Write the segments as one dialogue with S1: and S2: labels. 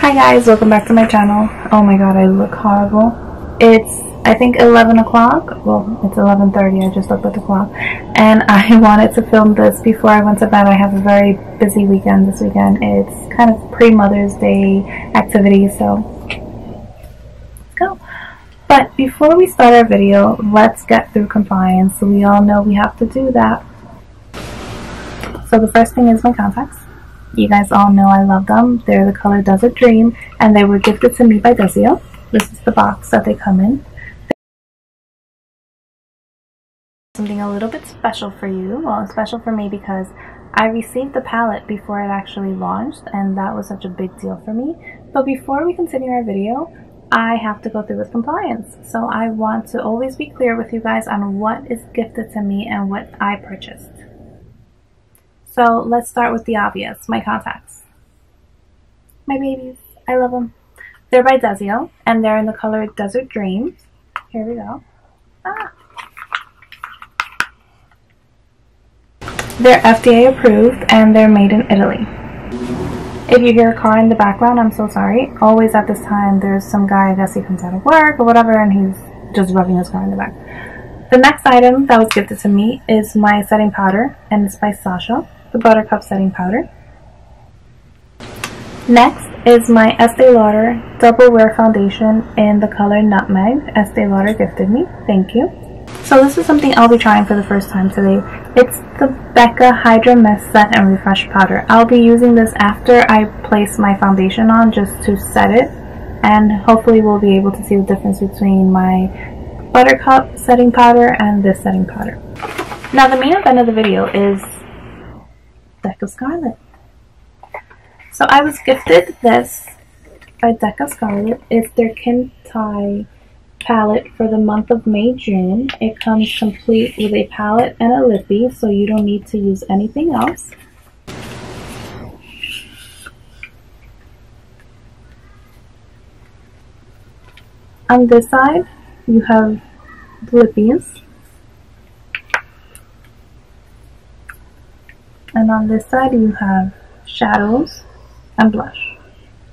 S1: Hi guys, welcome back to my channel. Oh my god, I look horrible. It's, I think 11 o'clock. Well, it's 11:30, I just looked at the clock. And I wanted to film this before I went to bed. I have a very busy weekend this weekend. It's kind of pre-Mother's Day activity, so let's go. But before we start our video, let's get through compliance. So we all know we have to do that. So the first thing is my contacts. You guys all know I love them. They're the color Desert Dream, and they were gifted to me by Desio. This is the box that they come in. Something a little bit special for you. Well, special for me because I received the palette before it actually launched, and that was such a big deal for me. But before we continue our video, I have to go through with compliance. So I want to always be clear with you guys on what is gifted to me and what I purchased. So let's start with the obvious, my contacts. My babies, I love them. They're by Desio, and they're in the color Desert Dreams. Here we go. They're FDA approved, and they're made in Italy. If you hear a car in the background, I'm so sorry. Always at this time, there's some guy, I guess he comes out of work or whatever, and he's just rubbing his car in the back. The next item that was gifted to me is my setting powder, and it's by Sacha, the Buttercup setting powder. Next is my Estee Lauder Double Wear Foundation in the color Nutmeg. Estee Lauder gifted me. Thank you. So this is something I'll be trying for the first time today. It's the BECCA Hydra-Mist Set and Refresh Powder. I'll be using this after I place my foundation on just to set it. And hopefully we'll be able to see the difference between my Buttercup setting powder and this setting powder. Now the main event of the video is Deck of Scarlet. So I was gifted this by Deck of Scarlet. It's their Kintai palette for the month of May-June. It comes complete with a palette and a lippy, so you don't need to use anything else. On this side, you have lippies. And on this side you have shadows and blush.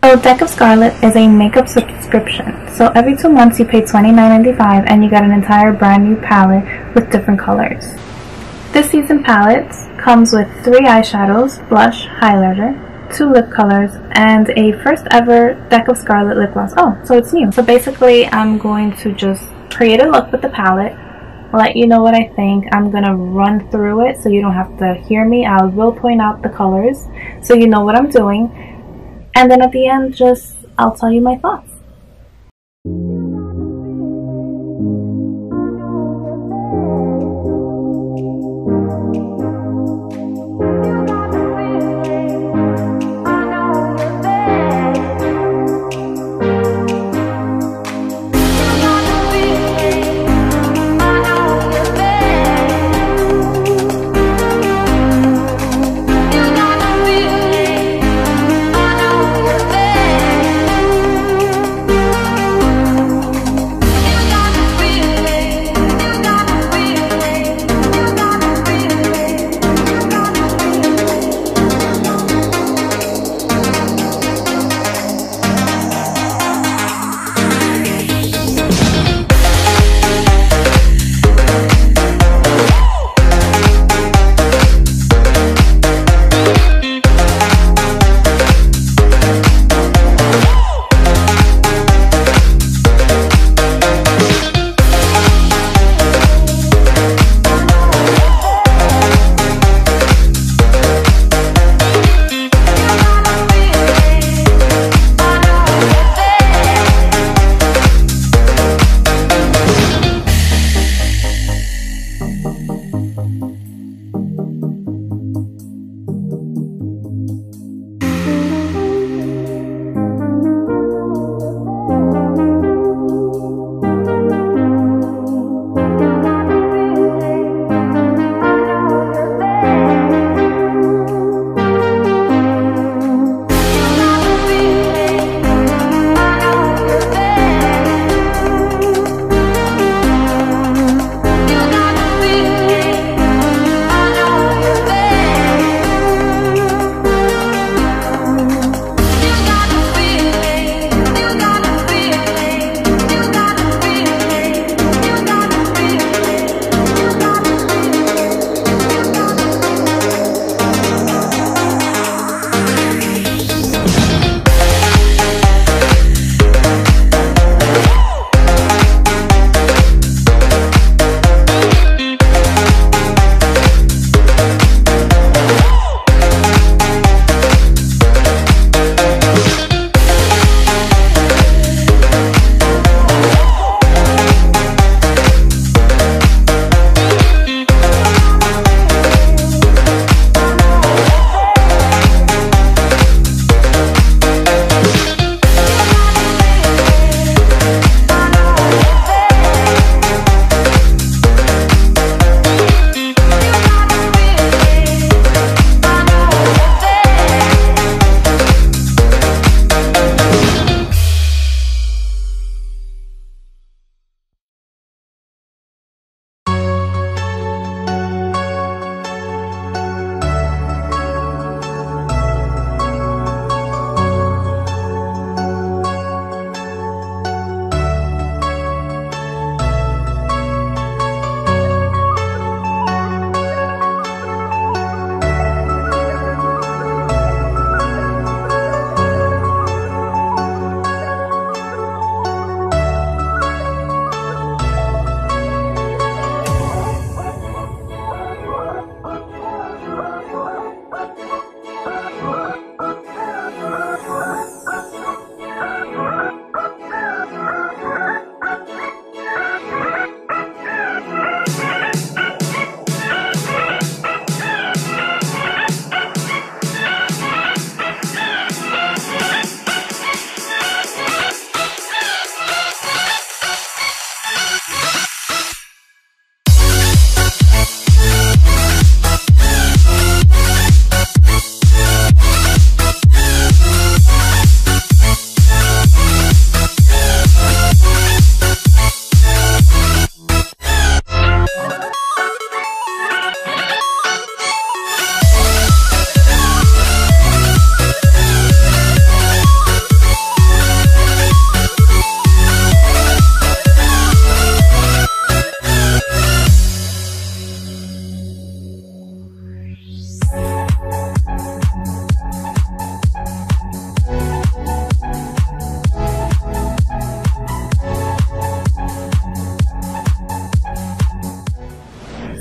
S1: So Deck of Scarlet is a makeup subscription. So every 2 months you pay $29.95 and you get an entire brand new palette with different colors. This season palette comes with 3 eyeshadows, blush, highlighter, 2 lip colors, and a first ever Deck of Scarlet lip gloss. Oh, so it's new. So basically I'm going to just create a look with the palette, let you know what I think. I'm gonna run through it so you don't have to hear me. I will point out the colors so you know what I'm doing, and then at the end I'll tell you my thoughts.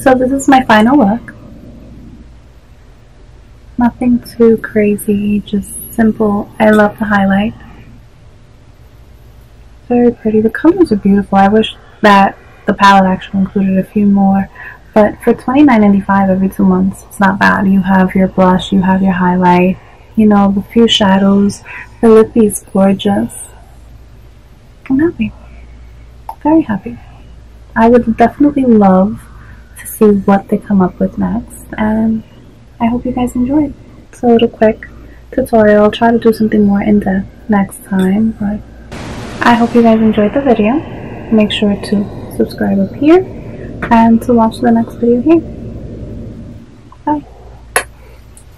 S1: So this is my final look. Nothing too crazy, just simple. I love the highlight. Very pretty. The colors are beautiful. I wish that the palette actually included a few more. But for $29.95 every 2 months, it's not bad. You have your blush, you have your highlight, you know, the few shadows. The lippy is gorgeous. I'm happy. Very happy. I would definitely love to see what they come up with next. And I hope you guys enjoyed. It's a little quick tutorial. I'll try to do something more in-depth next time. But I hope you guys enjoyed the video. Make sure to subscribe up here and to watch the next video here.